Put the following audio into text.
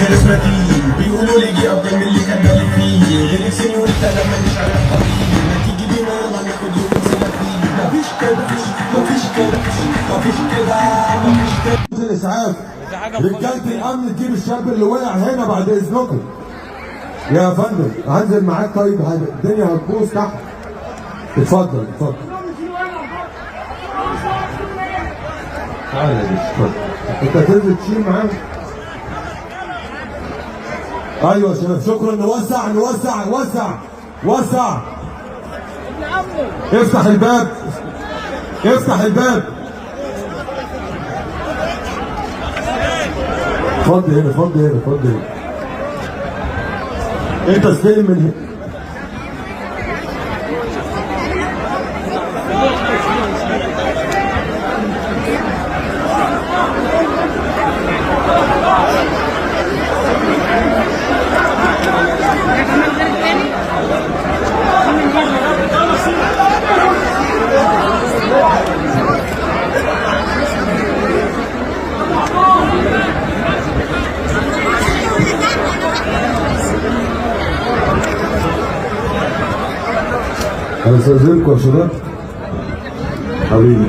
كاريزماتي بيقولوا لي جي افضل من اللي كان بالي فيه غيرك سني وانت لما مش عارف طريق ما تيجي بينا يلا ناخد يوم سلفي مفيش كده مفيش كده مفيش كده مفيش كده. الاسعاف رجاله الامن تجيب الشاب اللي وقع هنا بعد اذنكم يا فندم. هنزل معاك طيب الدنيا هتبوظ تحت. اتفضل اتفضل تعالى يا باشا اتفضل. انت تنزل تشيل معاك. ايوه يا شباب شكرا. نوسع نوسع وسع وسع. افتح الباب افتح الباب. اتفضل هنا اتفضل هنا اتفضل هنا. انت استلم من هنا. انا استاذنكم يا شباب حبيبي.